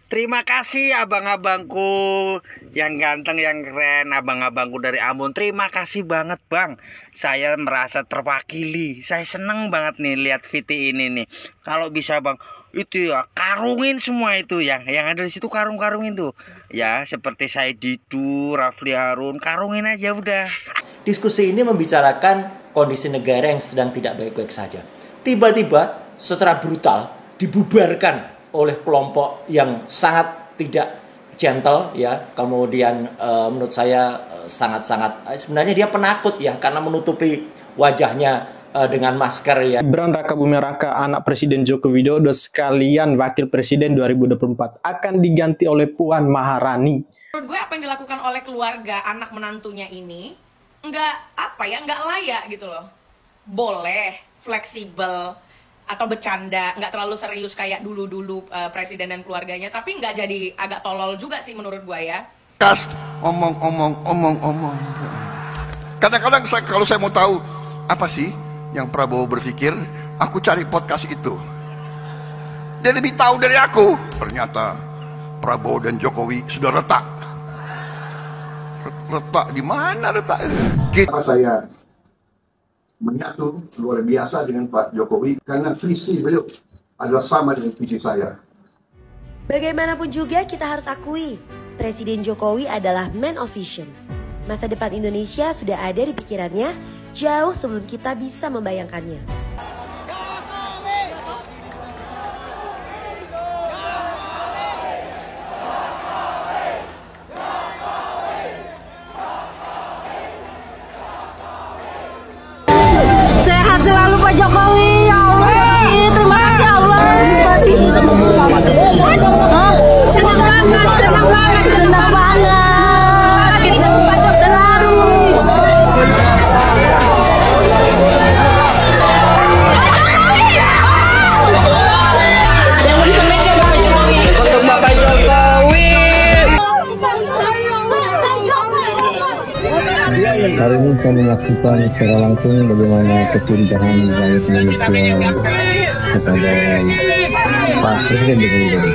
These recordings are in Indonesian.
Terima kasih abang-abangku yang ganteng, yang keren, abang-abangku dari Ambon. Terima kasih banget bang. Saya merasa terwakili. Saya seneng banget nih lihat VT ini nih. Kalau bisa bang, itu ya karungin semua itu ya. Yang ada di situ karung-karungin tuh. Ya seperti saya Didu, Rafli Harun, karungin aja udah. Diskusi ini membicarakan kondisi negara yang sedang tidak baik-baik saja. Tiba-tiba secara brutal dibubarkan oleh kelompok yang sangat tidak gentle ya, kemudian menurut saya sangat-sangat sebenarnya dia penakut ya karena menutupi wajahnya dengan masker ya. Gibran Rakabuming Raka, anak Presiden Joko Widodo sekalian Wakil Presiden 2024 akan diganti oleh Puan Maharani. Menurut gue apa yang dilakukan oleh keluarga anak menantunya ini nggak layak gitu loh. Boleh fleksibel atau bercanda, nggak terlalu serius kayak dulu-dulu presiden dan keluarganya, tapi nggak jadi agak tolol juga sih menurut gue ya. Omong. Kadang-kadang kalau saya mau tahu apa sih yang Prabowo berpikir, aku cari podcast itu. Dia lebih tahu dari aku. Ternyata Prabowo dan Jokowi sudah retak. Retak di mana retak? Saya menyatu luar biasa dengan Pak Jokowi karena visi beliau adalah sama dengan visi saya. Bagaimanapun juga kita harus akui, Presiden Jokowi adalah man of vision. Masa depan Indonesia sudah ada di pikirannya jauh sebelum kita bisa membayangkannya. Sehat selalu Pak Jokowi, ya Allah. Terima kasih ya Allah. Senang banget. Kita Pak selalu. Yang bisa mikir Pak Jokowi. Untuk Bapak Jokowi. Hari ini saya menyaksikan secara langsung bagaimana kecurigaan rakyat Indonesia kepada Pak Presiden Joko Widodo.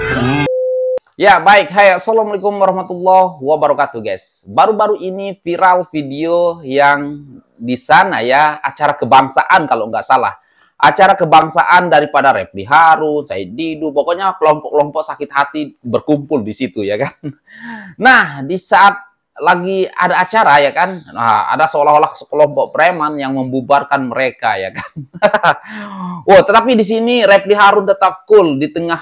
Ya baik, hai assalamualaikum warahmatullahi wabarakatuh guys. Baru-baru ini viral video yang di sana ya, acara kebangsaan kalau nggak salah. Acara kebangsaan daripada Rafli Harun, Said Didu, pokoknya kelompok-kelompok sakit hati berkumpul di situ ya kan. Nah di saat lagi ada acara ya kan, nah, ada seolah-olah sekelompok preman yang membubarkan mereka ya kan. Wah, tetapi di sini Rafli Harun tetap cool di tengah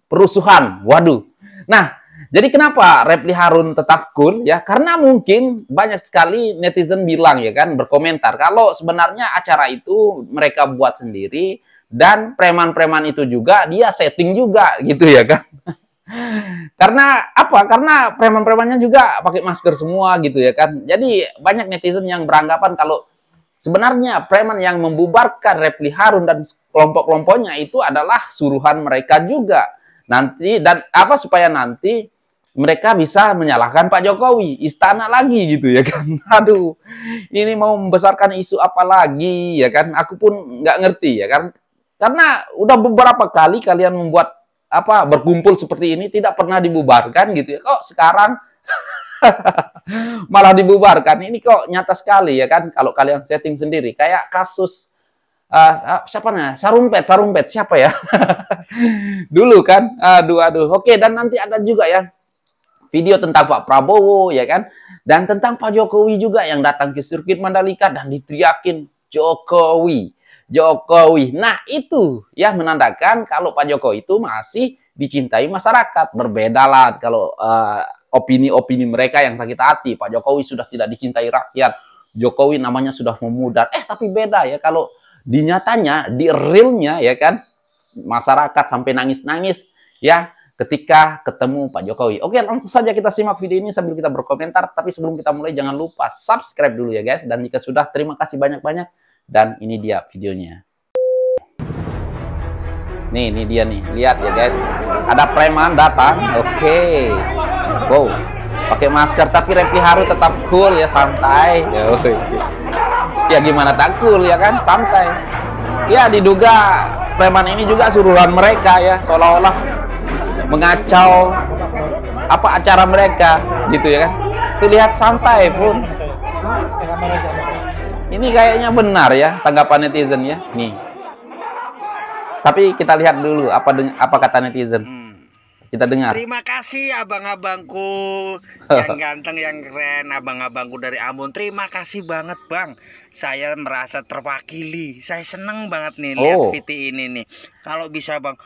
perusuhan. Waduh. Nah, jadi kenapa Rafli Harun tetap cool ya? Karena mungkin banyak sekali netizen bilang ya kan, berkomentar kalau sebenarnya acara itu mereka buat sendiri dan preman-preman itu juga dia setting juga gitu ya kan. Karena apa? Karena preman-premannya juga pakai masker semua gitu ya kan. Jadi banyak netizen yang beranggapan kalau sebenarnya preman yang membubarkan Rafli Harun dan kelompok-kelompoknya itu adalah suruhan mereka juga. Nanti dan apa supaya nanti mereka bisa menyalahkan Pak Jokowi, istana lagi gitu ya kan. Aduh, ini mau membesarkan isu apa lagi ya kan? Aku pun nggak ngerti ya kan. Karena udah beberapa kali kalian membuat berkumpul seperti ini tidak pernah dibubarkan gitu ya. Kok sekarang malah dibubarkan? Ini kok nyata sekali ya kan kalau kalian setting sendiri. Kayak kasus siapa nih? Sarumpet siapa ya? Dulu kan. Aduh. Oke, dan nanti ada juga ya video tentang Pak Prabowo ya kan. Dan tentang Pak Jokowi juga yang datang ke sirkuit Mandalika dan diteriakin Jokowi. Nah itu ya menandakan kalau Pak Jokowi itu masih dicintai masyarakat. Berbeda lah kalau opini-opini mereka yang sakit hati. Pak Jokowi sudah tidak dicintai rakyat. Jokowi namanya sudah memudar. Tapi beda ya kalau di nyatanya, di realnya ya kan, masyarakat sampai nangis-nangis ya ketika ketemu Pak Jokowi. Oke, langsung saja kita simak video ini sambil kita berkomentar. Tapi sebelum kita mulai jangan lupa subscribe dulu ya guys. Dan jika sudah, terima kasih banyak-banyak. Dan ini dia videonya. Nih, ini dia nih. Lihat ya guys. Ada preman datang. Oke. Wow. Pakai masker tapi Rafli Harun tetap cool ya, santai. Ya gimana tak cool ya kan? Santai. Ya diduga preman ini juga suruhan mereka ya, seolah-olah mengacau apa acara mereka gitu ya kan. Terlihat santai pun. Ini kayaknya benar ya tanggapan netizen ya. Nih. Tapi kita lihat dulu apa kata netizen. Kita dengar. Terima kasih abang-abangku yang ganteng, yang keren, abang-abangku dari Ambon. Terima kasih banget bang. Saya merasa terwakili. Saya seneng banget nih lihat VT ini nih. Kalau bisa bang.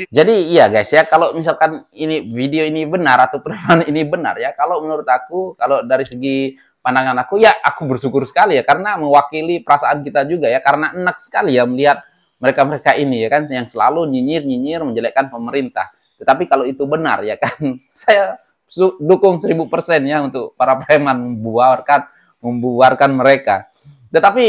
Jadi iya guys ya, kalau misalkan ini video ini benar atau permainan ini benar ya, kalau menurut aku, kalau dari segi pandangan aku ya, aku bersyukur sekali ya karena mewakili perasaan kita juga ya, karena enak sekali ya melihat mereka-mereka ini ya kan yang selalu nyinyir menjelekkan pemerintah. Tetapi kalau itu benar ya kan, saya dukung 1000% ya untuk para preman membuarkan mereka. Tetapi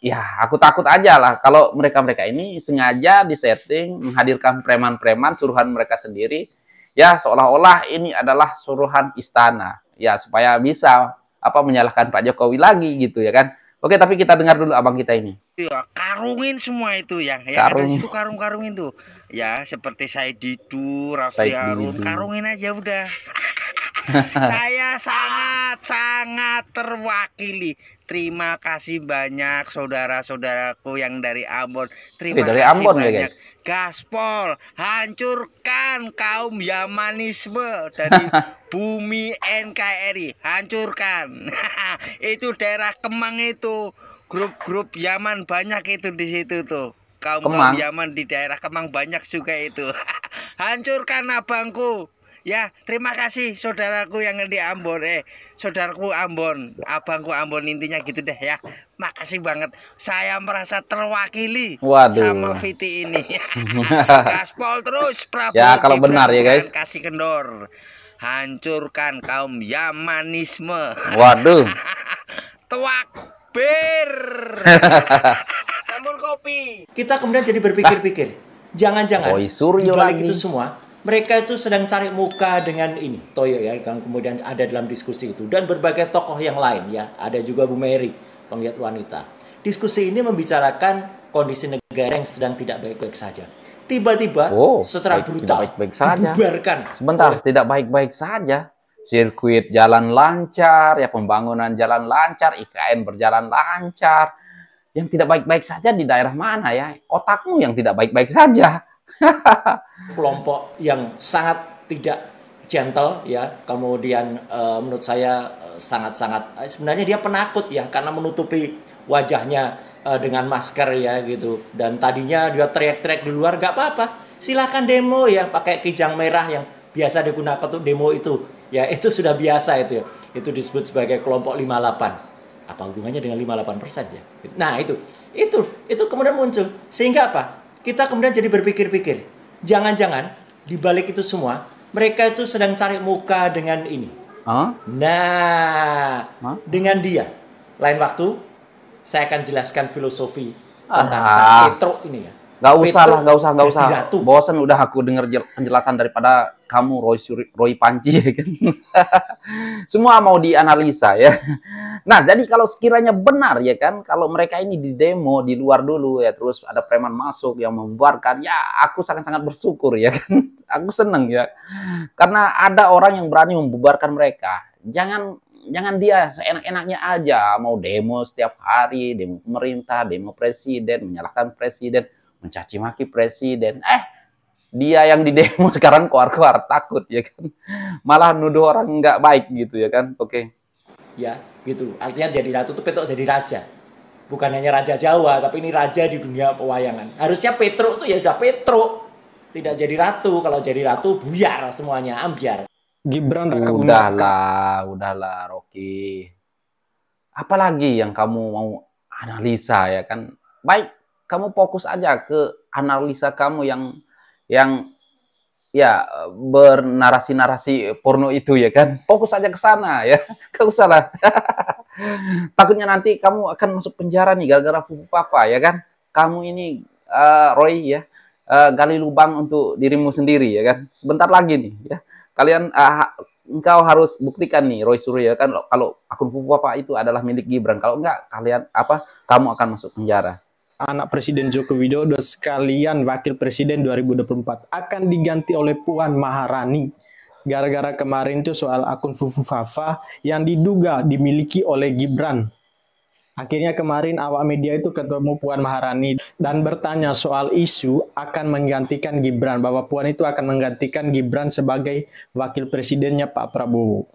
ya aku takut aja lah kalau mereka-mereka ini sengaja disetting menghadirkan preman-preman suruhan mereka sendiri ya, seolah-olah ini adalah suruhan istana ya, supaya bisa menyalahkan Pak Jokowi lagi gitu ya kan. Oke, tapi kita dengar dulu abang kita ini. Ya, karungin semua itu ya. Karung. Ada situ karung-karungin tuh. Ya, seperti Said Didu, Raffi Harun, karungin aja udah. Saya sangat terwakili. Terima kasih banyak saudara-saudaraku yang dari Ambon. Terima dari kasih Ambon banyak. Ya, guys. Gaspol, hancurkan kaum Yamanisme dari bumi NKRI, hancurkan. Itu daerah Kemang itu, grup-grup Yaman banyak itu di situ tuh. Kaum Yaman di daerah Kemang banyak juga itu. Hancurkan abangku. Ya, terima kasih saudaraku yang di Ambon, saudaraku Ambon, abangku Ambon, intinya gitu deh ya. Makasih banget, saya merasa terwakili sama VT ini. Gaspol terus, Prabowo. Ya, kalau benar ya guys. Kasih kendor, hancurkan kaum Yamanisme. Waduh. Twakbir. Sambal kopi. Kita kemudian jadi berpikir-pikir, jangan-jangan Suryo balik lagi. itu semua mereka itu sedang cari muka dengan ini Toyo ya, yang kemudian ada dalam diskusi itu, dan berbagai tokoh yang lain ya, ada juga Bu Mary, penggiat wanita. Diskusi ini membicarakan kondisi negara yang sedang tidak baik-baik saja. Tiba-tiba setelah brutal dibubarkan. Sebentar, tidak baik-baik saja. Sirkuit jalan lancar, ya pembangunan jalan lancar, IKN berjalan lancar. Yang tidak baik-baik saja di daerah mana ya? Otakmu yang tidak baik-baik saja. Kelompok yang sangat tidak gentle ya, kemudian menurut saya sangat-sangat sebenarnya dia penakut ya, karena menutupi wajahnya dengan masker ya gitu, dan tadinya dia teriak-teriak di luar, nggak apa-apa, silakan demo ya pakai kijang merah yang biasa digunakan untuk demo itu ya, itu sudah biasa itu ya, itu disebut sebagai kelompok 58. Apa hubungannya dengan 58% ya? Nah itu kemudian muncul, sehingga apa? Kita kemudian jadi berpikir-pikir, jangan-jangan di balik itu semua mereka itu sedang cari muka dengan ini. Dengan dia. Lain waktu saya akan jelaskan filosofi tentang Petro ini ya. Gak usah. Bosan udah aku dengar penjelasan daripada kamu Roy Panci ya kan. Semua mau dianalisa ya. Nah, jadi kalau sekiranya benar ya kan, kalau mereka ini di demo di luar dulu ya, terus ada preman masuk yang membuarkan, ya aku sangat-sangat bersyukur ya kan. Aku seneng ya. Karena ada orang yang berani membubarkan mereka. Jangan dia seenak-enaknya aja mau demo setiap hari, demo pemerintah, demo presiden, menyalahkan presiden, mencaci maki presiden. Dia yang di demo sekarang keluar takut ya kan, malah nuduh orang nggak baik gitu ya kan. Oke. Ya gitu, artinya jadi ratu itu Petro jadi raja, bukan hanya raja Jawa, tapi ini raja di dunia pewayangan. Harusnya Petro itu ya sudah Petro, tidak jadi ratu. Kalau jadi ratu buyar semuanya, ambiar. Gibran udahlah Rocky, apalagi yang kamu mau analisa ya kan. Baik, kamu fokus aja ke analisa kamu yang ya bernarasi-narasi porno itu ya kan. Fokus aja ke sana ya. Gak usah lah. Takutnya nanti kamu akan masuk penjara nih gara-gara Fufu Papa ya kan. Kamu ini Roy ya, gali lubang untuk dirimu sendiri ya kan. Sebentar lagi nih ya. Kalian engkau harus buktikan nih Roy Suryo ya kan, kalau akun Fufu Papa itu adalah milik Gibran. Kalau enggak kamu akan masuk penjara. anak Presiden Joko Widodo sekalian Wakil Presiden 2024 akan diganti oleh Puan Maharani. Gara-gara kemarin itu soal akun Fufu Fafa yang diduga dimiliki oleh Gibran. Akhirnya kemarin awak media itu ketemu Puan Maharani dan bertanya soal isu akan menggantikan Gibran, bahwa Puan itu akan menggantikan Gibran sebagai Wakil Presidennya Pak Prabowo.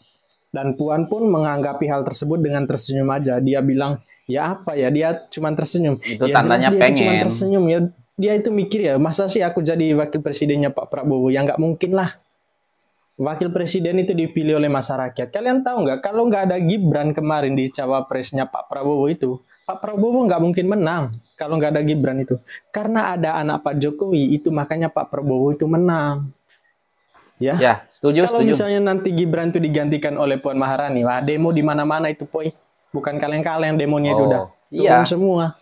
Dan Puan pun menganggapi hal tersebut dengan tersenyum aja. Dia bilang, ya apa ya, dia cuma tersenyum. Itu ya tandanya dia pengen. cuma tersenyum ya. Dia itu mikir ya, masa sih aku jadi wakil presidennya Pak Prabowo? Ya nggak mungkin lah. Wakil presiden itu dipilih oleh masyarakat. Kalian tahu nggak, kalau nggak ada Gibran kemarin di cawapresnya Pak Prabowo itu, Pak Prabowo nggak mungkin menang kalau nggak ada Gibran itu. Karena ada anak Pak Jokowi, itu makanya Pak Prabowo itu menang. Ya, setuju. Kalau misalnya nanti Gibran itu digantikan oleh Puan Maharani, wah demo di mana-mana itu, Poy. Bukan kaleng-kaleng demonya itu udah turun semua.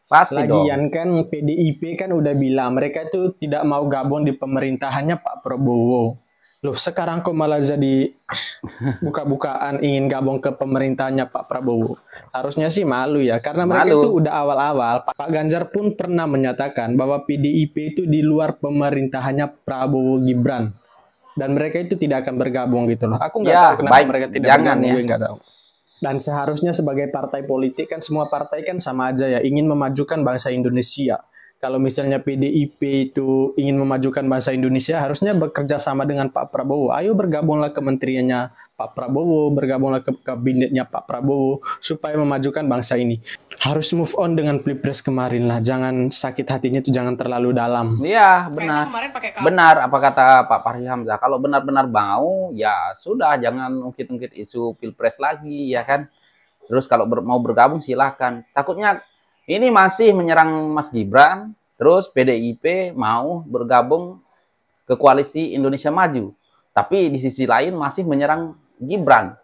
Pasti Lagian kan PDIP kan udah bilang mereka itu tidak mau gabung di pemerintahannya Pak Prabowo. Loh, sekarang kok malah jadi buka-bukaan ingin gabung ke pemerintahannya Pak Prabowo. Harusnya sih malu ya, karena mereka itu udah awal-awal. Pak Ganjar pun pernah menyatakan bahwa PDIP itu di luar pemerintahannya Prabowo Gibran. Dan mereka itu tidak akan bergabung gitu loh. Aku nggak tahu kenapa mereka tidak bergabung, gue nggak tahu. Dan seharusnya sebagai partai politik kan semua partai kan sama aja ya, ingin memajukan bangsa Indonesia. Kalau misalnya PDIP itu ingin memajukan bangsa Indonesia, harusnya bekerja sama dengan Pak Prabowo. Ayo bergabunglah ke kementeriannya Pak Prabowo, bergabunglah ke kabinetnya Pak Prabowo, supaya memajukan bangsa ini. Harus move on dengan Pilpres kemarin lah, jangan sakit hatinya itu jangan terlalu dalam. Iya, benar. Benar apa kata Pak Fahri Hamzah, kalau benar-benar mau, ya sudah, jangan ungkit-ungkit isu Pilpres lagi, ya kan. Terus kalau mau bergabung silakan. Takutnya ini masih menyerang Mas Gibran, terus PDIP mau bergabung ke koalisi Indonesia Maju. Tapi di sisi lain masih menyerang Gibran.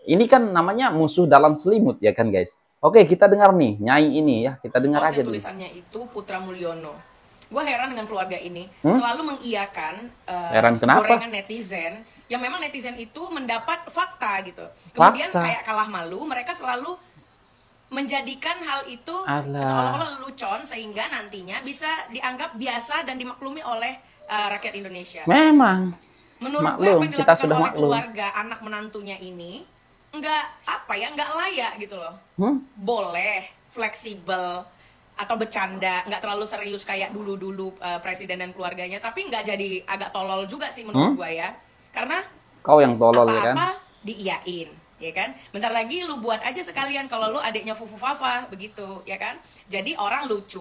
Ini kan namanya musuh dalam selimut, ya kan guys? Oke, kita dengar nih, Nyai ini ya, kita dengar aja dulu. Tulisannya itu Putra Mulyono. Gue heran dengan keluarga ini, selalu mengiyakan gorengan netizen, yang memang netizen itu mendapat fakta gitu. Kemudian kayak kalah malu, mereka selalu menjadikan hal itu seolah-olah lelucon sehingga nantinya bisa dianggap biasa dan dimaklumi oleh rakyat Indonesia. Memang. Menurut gue apa yang dilakukan oleh keluarga anak menantunya ini nggak layak gitu loh. Boleh fleksibel atau bercanda, nggak terlalu serius kayak dulu-dulu presiden dan keluarganya, tapi nggak jadi agak tolol juga sih menurut gue ya. Karena kau yang tolol ya kan? Apa-apa diiyain. Ya kan, bentar lagi lu buat aja sekalian kalau lu adiknya Fufu Fafa begitu, ya kan. Jadi orang lucu,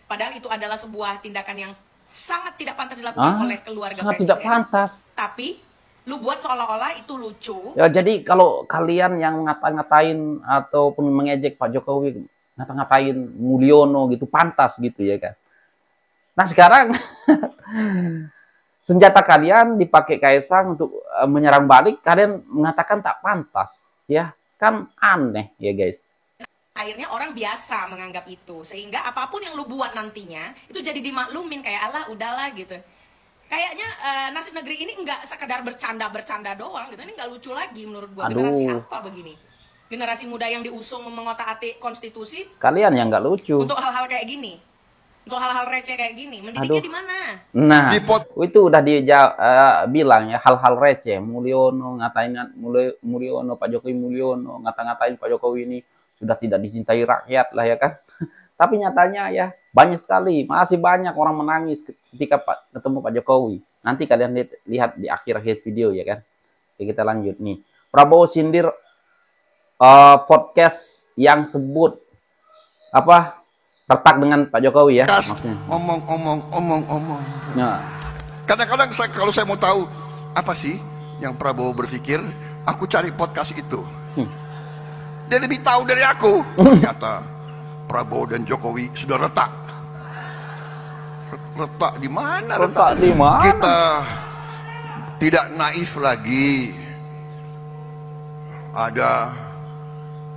padahal itu adalah sebuah tindakan yang sangat tidak pantas dilakukan oleh keluarga sangat presiden. Tidak pantas. Tapi lu buat seolah-olah itu lucu. Ya jadi kalau kalian yang ngata-ngatain ataupun mengejek Pak Jokowi, ngata-ngatain Mulyono gitu, pantas gitu ya kan. Nah sekarang senjata kalian dipakai Kaisang untuk menyerang balik, kalian mengatakan tak pantas, ya kan aneh ya guys. Akhirnya orang biasa menganggap itu, sehingga apapun yang lu buat nantinya itu jadi dimaklumin kayak Allah udahlah gitu. Kayaknya nasib negeri ini nggak sekedar bercanda doang gitu, ini nggak lucu lagi menurut gua. Generasi apa begini? Generasi muda yang diusung mengotak-atik konstitusi. Kalian yang nggak lucu. Untuk hal-hal kayak gini. Untuk hal-hal receh kayak gini, mendidiknya di mana? Nah, itu udah bilang ya, hal-hal receh. Mulyono ngatain Mulyono, Pak Jokowi Mulyono, ngata-ngatain Pak Jokowi ini sudah tidak dicintai rakyat lah ya kan. Tapi nyatanya ya banyak sekali, masih banyak orang menangis ketika ketemu Pak Jokowi. Nanti kalian lihat di akhir-akhir video ya kan. Oke, kita lanjut nih. Prabowo sindir podcast yang sebut apa? Retak dengan Pak Jokowi ya. Omong. Nah. Kadang-kadang kalau saya mau tahu apa sih yang Prabowo berpikir, aku cari podcast itu. Dia lebih tahu dari aku. Ternyata Prabowo dan Jokowi sudah retak. Retak di mana? Retak di mana? Kita tidak naif lagi. Ada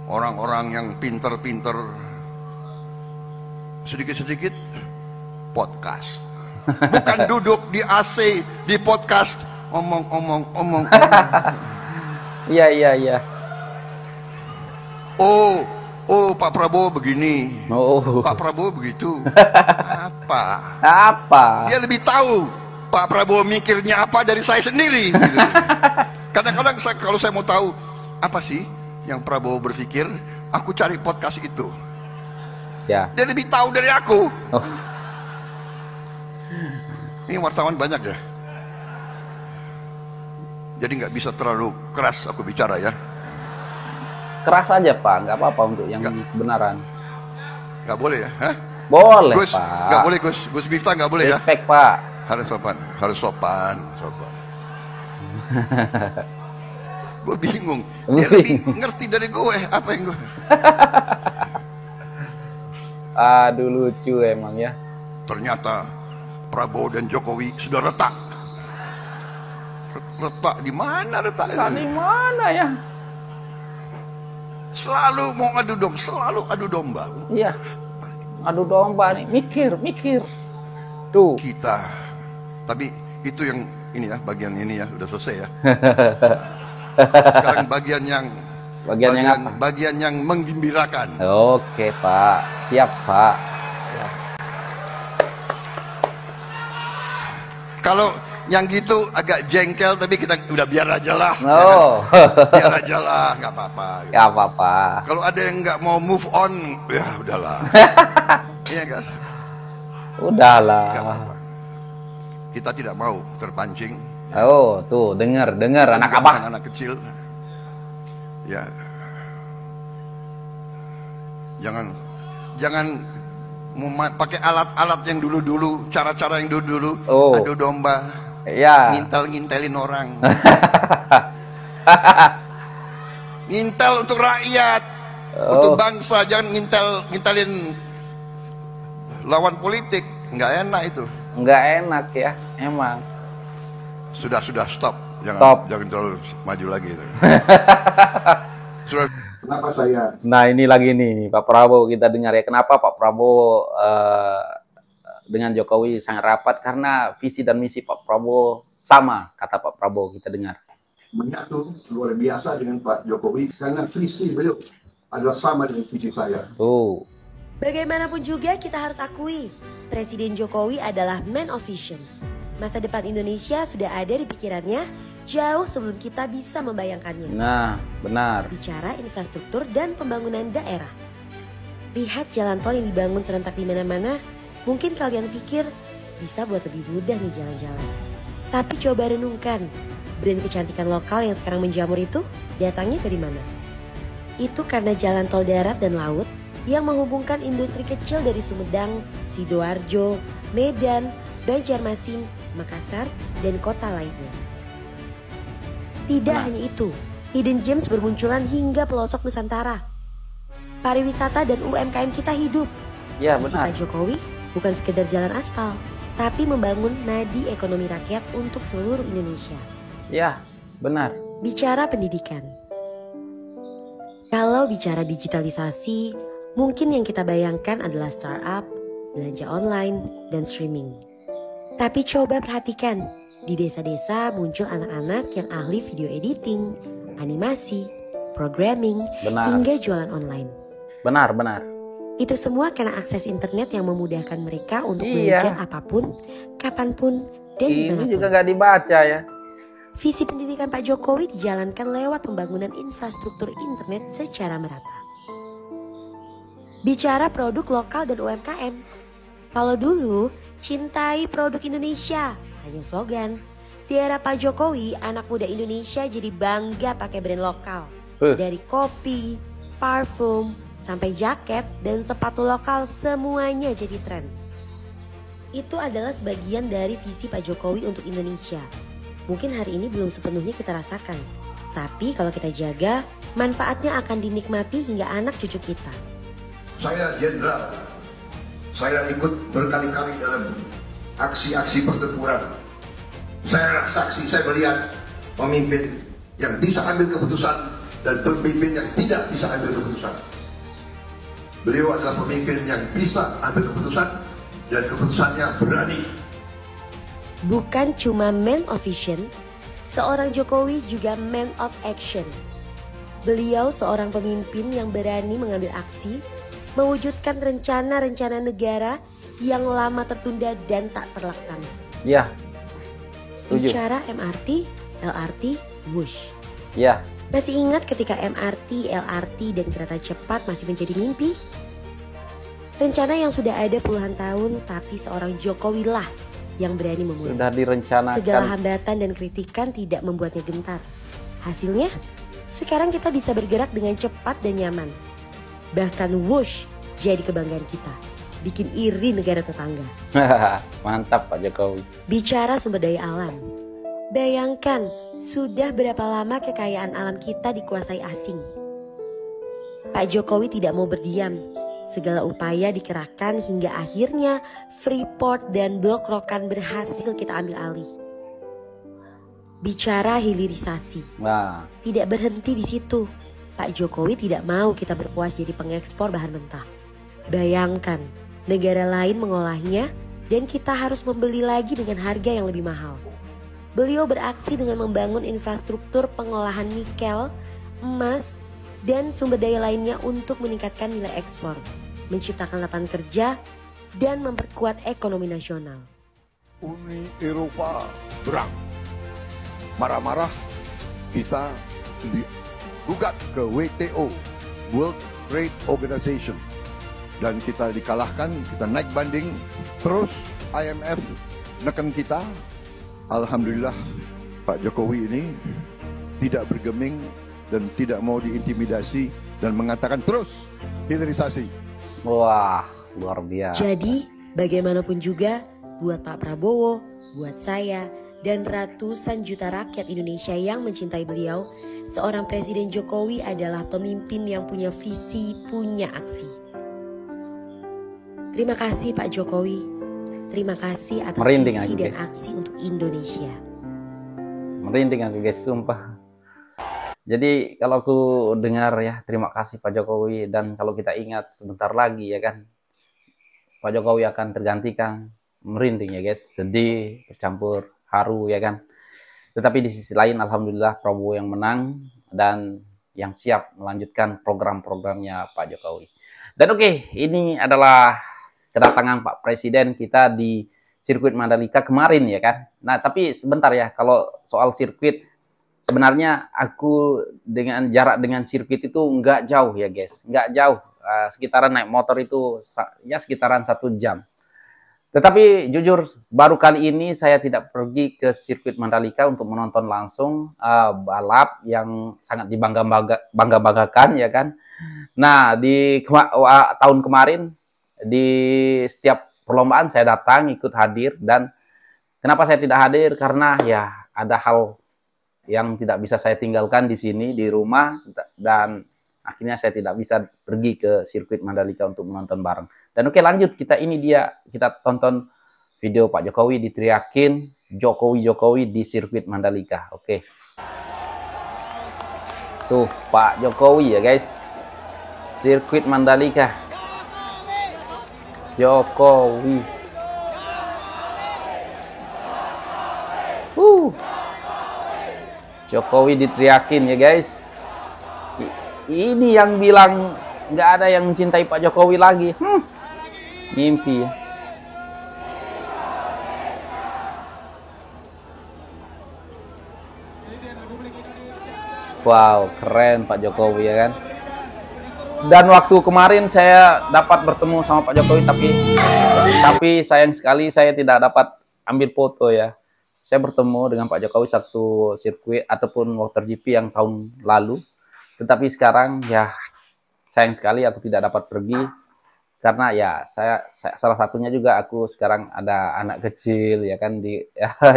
orang-orang yang pinter-pinter, sedikit-sedikit podcast. Bukan duduk di AC, di podcast, omong. Iya. Oh, Oh, Pak Prabowo begini. Oh. Pak Prabowo begitu. Apa? Apa? Dia lebih tahu Pak Prabowo mikirnya apa dari saya sendiri. Gitu. Kadang-kadang kalau saya mau tahu apa sih yang Prabowo berpikir, aku cari podcast itu. Ya. Dia lebih tahu dari aku. Oh. Ini wartawan banyak ya. Jadi nggak bisa terlalu keras aku bicara ya. Keras aja Pak, nggak apa-apa untuk yang kebenaran. Nggak boleh ya? Hah? Boleh Gus, Pak. nggak boleh Gus. Gus Miftah nggak boleh. Respect ya? Pak. Harus sopan, harus sopan, sopan. Gue bingung. Dia lebih ngerti dari gue. Apa yang gue? Aduh lucu emang ya. Ternyata Prabowo dan Jokowi sudah retak. Retak di mana retaknya? Di mana ya? Selalu mau adu domba, selalu adu domba. Iya. Adu domba nih, mikir. Tuh. Kita. Tapi itu yang ini ya, bagian ini ya, udah selesai ya. Sekarang bagian yang apa? Bagian yang menggembirakan. Oke, Pak. Siap, Pak. Kalau yang gitu agak jengkel, tapi kita udah biar aja lah. Oh. Ya kan? Biar aja lah, nggak apa-apa. Gitu. Nggak apa-apa. Kalau ada yang nggak mau move on, ya udahlah. Iya kan? Udahlah. Nggak apa-apa. Kita tidak mau terpancing. Oh, tuh dengar anak abah. Anak kecil. Ya. Jangan pakai alat-alat yang dulu-dulu, cara-cara yang dulu-dulu, oh. Adu domba. Iya. Ngintel-ngintelin orang. Ngintel untuk rakyat, untuk bangsa, jangan ngintelin lawan politik. Nggak enak itu. Nggak enak ya, emang. Sudah stop. Jangan terlalu maju lagi itu. Sudah. Kenapa saya? Nah ini lagi nih Pak Prabowo, kita dengar ya kenapa Pak Prabowo dengan Jokowi sangat rapat, karena visi dan misi Pak Prabowo sama, kata Pak Prabowo, kita dengar. Menyatu luar biasa dengan Pak Jokowi karena visi beliau adalah sama dengan visi saya. Tuh. Bagaimanapun juga kita harus akui, Presiden Jokowi adalah man of vision. Masa depan Indonesia sudah ada di pikirannya jauh sebelum kita bisa membayangkannya. Nah, benar. Bicara infrastruktur dan pembangunan daerah. Lihat jalan tol yang dibangun serentak di mana-mana, mungkin kalian pikir bisa buat lebih mudah nih jalan-jalan. Tapi coba renungkan, brand kecantikan lokal yang sekarang menjamur itu datangnya dari mana? Itu karena jalan tol darat dan laut yang menghubungkan industri kecil dari Sumedang, Sidoarjo, Medan, Banjarmasin, Makassar, dan kota lainnya. Tidak hanya itu, hidden gems bermunculan hingga pelosok Nusantara. Pariwisata dan UMKM kita hidup. Ya, Visi benar. Pak Jokowi bukan sekedar jalan aspal, tapi membangun nadi ekonomi rakyat untuk seluruh Indonesia. Ya, benar. Bicara pendidikan. Kalau bicara digitalisasi, mungkin yang kita bayangkan adalah startup, belanja online, dan streaming. Tapi coba perhatikan, di desa-desa muncul anak-anak yang ahli video editing, animasi, programming, hingga jualan online. Benar. Itu semua karena akses internet yang memudahkan mereka untuk belajar apapun, kapanpun, dan dimanapun. Ini juga gak dibaca ya. Visi pendidikan Pak Jokowi dijalankan lewat pembangunan infrastruktur internet secara merata. Bicara produk lokal dan UMKM. Kalau dulu, cintai produk Indonesia, hanya slogan. Di era Pak Jokowi, anak muda Indonesia jadi bangga pakai brand lokal. Dari kopi, parfum, sampai jaket dan sepatu lokal, semuanya jadi tren. Itu adalah sebagian dari visi Pak Jokowi untuk Indonesia. Mungkin hari ini belum sepenuhnya kita rasakan. Tapi kalau kita jaga, manfaatnya akan dinikmati hingga anak cucu kita. Saya jenderal. Saya ikut berkali-kali dalam aksi-aksi pertempuran. Saya saksi, saya melihat pemimpin yang bisa ambil keputusan dan pemimpin yang tidak bisa ambil keputusan. Beliau adalah pemimpin yang bisa ambil keputusan dan keputusannya berani. Bukan cuma man of vision, seorang Jokowi juga man of action. Beliau seorang pemimpin yang berani mengambil aksi, mewujudkan rencana-rencana negara yang lama tertunda dan tak terlaksana. Ya, setuju. Bicara MRT, LRT, Wush. Ya. Masih ingat ketika MRT, LRT, dan kereta cepat masih menjadi mimpi? Rencana yang sudah ada puluhan tahun, tapi seorang Jokowi lah yang berani memulai. Sudah direncanakan. Segala hambatan dan kritikan tidak membuatnya gentar. Hasilnya, sekarang kita bisa bergerak dengan cepat dan nyaman. Bahkan Wush jadi kebanggaan kita. Bikin iri negara tetangga. Mantap Pak Jokowi. Bicara sumber daya alam. Bayangkan, sudah berapa lama kekayaan alam kita dikuasai asing. Pak Jokowi tidak mau berdiam. Segala upaya dikerahkan hingga akhirnya Freeport dan Blok Rokan berhasil kita ambil alih. Bicara hilirisasi. Nah. Tidak berhenti di situ. Pak Jokowi tidak mau kita berpuas jadi pengekspor bahan mentah. Bayangkan, negara lain mengolahnya dan kita harus membeli lagi dengan harga yang lebih mahal. Beliau beraksi dengan membangun infrastruktur pengolahan nikel, emas, dan sumber daya lainnya untuk meningkatkan nilai ekspor, menciptakan lapangan kerja, dan memperkuat ekonomi nasional. Uni Eropa berang. Marah-marah kita gugat ke WTO, World Trade Organization. Dan kita dikalahkan, kita naik banding, terus IMF neken kita. Alhamdulillah Pak Jokowi ini tidak bergeming dan tidak mau diintimidasi dan mengatakan terus hilirisasi. Wah, luar biasa. Jadi, bagaimanapun juga buat Pak Prabowo, buat saya, dan ratusan juta rakyat Indonesia yang mencintai beliau, seorang Presiden Jokowi adalah pemimpin yang punya visi, punya aksi. Terima kasih Pak Jokowi. Terima kasih atas Merinding visi aku, dan guys. aksi untuk Indonesia. Merinding aku guys, sumpah. Jadi kalau aku dengar ya, terima kasih Pak Jokowi. Dan kalau kita ingat sebentar lagi ya kan, Pak Jokowi akan tergantikan. Merinding ya guys, sedih, bercampur, haru ya kan. Tetapi di sisi lain Alhamdulillah Prabowo yang menang dan yang siap melanjutkan program-programnya Pak Jokowi. Dan oke, ini adalah kedatangan Pak Presiden kita di sirkuit Mandalika kemarin ya kan. Nah tapi sebentar ya, kalau soal sirkuit sebenarnya aku dengan jarak dengan sirkuit itu nggak jauh ya guys, nggak jauh, sekitaran naik motor itu ya sekitaran 1 jam. Tetapi jujur baru kali ini saya tidak pergi ke sirkuit Mandalika untuk menonton langsung balap yang sangat dibangga-banggakan ya kan. Nah di tahun kemarin di setiap perlombaan saya datang ikut hadir, dan kenapa saya tidak hadir karena ya ada hal yang tidak bisa saya tinggalkan di sini di rumah, dan akhirnya saya tidak bisa pergi ke sirkuit Mandalika untuk menonton bareng. Dan oke lanjut, kita tonton video Pak Jokowi diteriakin Jokowi di sirkuit Mandalika. Oke. Tuh Pak Jokowi ya guys. Sirkuit Mandalika. Jokowi. Jokowi diteriakin ya guys. Ini yang bilang nggak ada yang mencintai Pak Jokowi lagi. Mimpi ya. Wow, keren Pak Jokowi ya kan. Dan waktu kemarin saya dapat bertemu sama Pak Jokowi, tapi sayang sekali saya tidak dapat ambil foto ya. Saya bertemu dengan Pak Jokowi satu sirkuit ataupun MotoGP yang tahun lalu. Tetapi sekarang ya sayang sekali aku tidak dapat pergi karena ya saya salah satunya juga aku sekarang ada anak kecil ya kan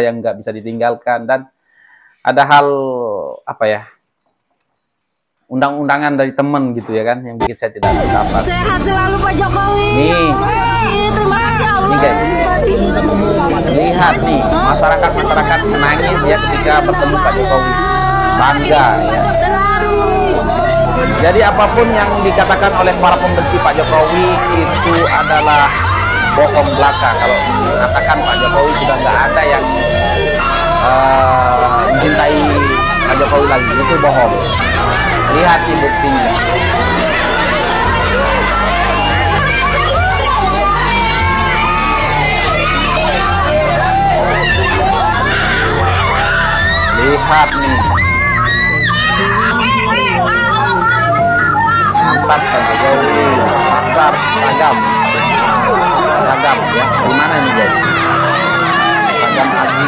yang nggak bisa ditinggalkan, dan ada hal apa ya, undang-undangan dari temen gitu ya kan yang bikin saya tidak dapat. Sehat selalu Pak Jokowi. Nih, terima kasih Allah. Nih guys, lihat nih masyarakat menangis ya ketika bertemu Pak Jokowi, bangga ya. Jadi apapun yang dikatakan oleh para pembenci Pak Jokowi itu adalah bohong belaka. Kalau mengatakan Pak Jokowi sudah nggak ada yang mencintai Pak Jokowi lagi, itu bohong. Lihat nih buktinya. Lihat nih. Mantap Pak Jokowi. Pasar seragam. Seragam ya. Gimana nih guys? Seragam haji.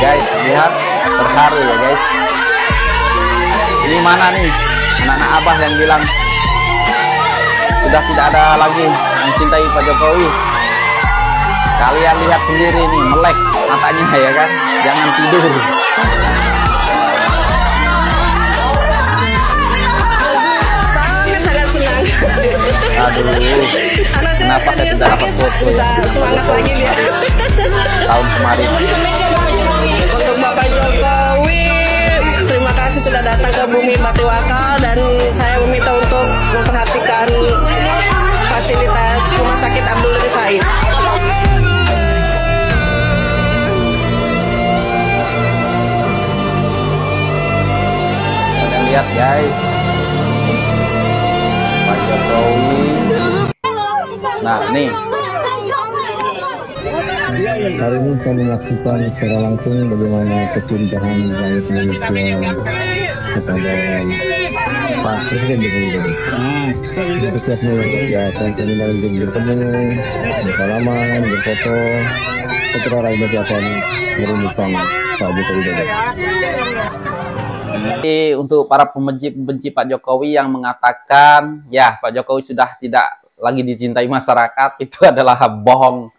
Guys, lihat, terharu ya guys. Ini mana nih anak-anak abah yang bilang sudah tidak ada lagi yang mencintai Pak Jokowi. Kalian lihat sendiri nih, melek matanya ya kan. Jangan tidur. Sangat senang. Aduh, kenapa saya tidak dapat foto ya? Semangat lagi lihat. Tahun kemarin. Untuk Bapak Jokowi, terima kasih sudah datang ke Bumi Batiwakal, dan saya meminta untuk memperhatikan fasilitas Rumah Sakit Abdul Rifai. Kalian lihat guys, Pak Jokowi. Nah nih, Hari ini saya menyaksikan secara langsung bagaimana kecurigaan rakyat Indonesia kepada Pak Presiden Joko Widodo. Itu setiap ya saya kembali untuk bertemu, bersalaman, berfoto, setelah rakyat akan merumuskan Pak Joko Widodo. Jadi untuk para pembenci Pak Jokowi yang mengatakan ya Pak Jokowi sudah tidak lagi dicintai masyarakat, itu adalah bohong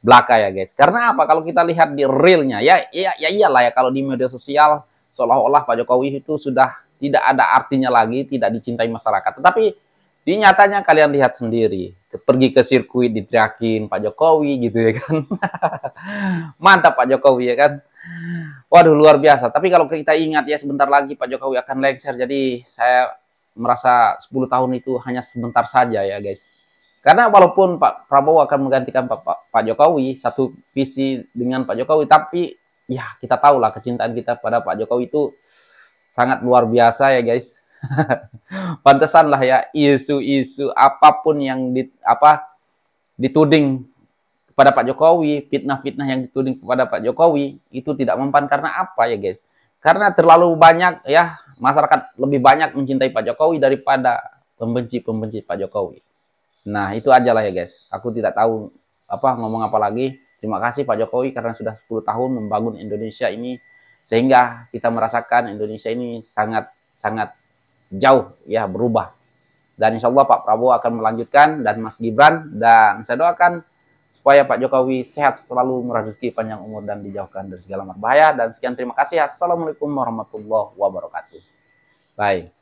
belaka ya guys. Karena apa? Kalau kita lihat di realnya ya iyalah ya, kalau di media sosial seolah-olah Pak Jokowi itu sudah tidak ada artinya lagi, tidak dicintai masyarakat. Tetapi di nyatanya kalian lihat sendiri, pergi ke sirkuit diteriakin Pak Jokowi gitu ya kan. Mantap Pak Jokowi ya kan. Waduh luar biasa. Tapi kalau kita ingat ya, sebentar lagi Pak Jokowi akan lengser. Jadi saya merasa 10 tahun itu hanya sebentar saja ya guys. Karena walaupun Pak Prabowo akan menggantikan Pak Jokowi, satu visi dengan Pak Jokowi, tapi ya kita tahulah kecintaan kita pada Pak Jokowi itu sangat luar biasa ya guys. Pantesan lah ya isu-isu apapun yang dituding kepada Pak Jokowi, fitnah-fitnah yang dituding kepada Pak Jokowi itu tidak mempan. Karena apa ya guys? Karena terlalu banyak ya, masyarakat lebih banyak mencintai Pak Jokowi daripada pembenci Pak Jokowi. Nah itu aja lah ya guys, aku tidak tahu ngomong apa lagi. Terima kasih Pak Jokowi karena sudah 10 tahun membangun Indonesia ini, sehingga kita merasakan Indonesia ini sangat jauh ya berubah. Dan insya Allah Pak Prabowo akan melanjutkan, dan Mas Gibran, dan saya doakan supaya Pak Jokowi sehat selalu, murah rezeki, panjang umur, dan dijauhkan dari segala berbahaya. Dan sekian, terima kasih. Assalamualaikum warahmatullahi wabarakatuh. Bye.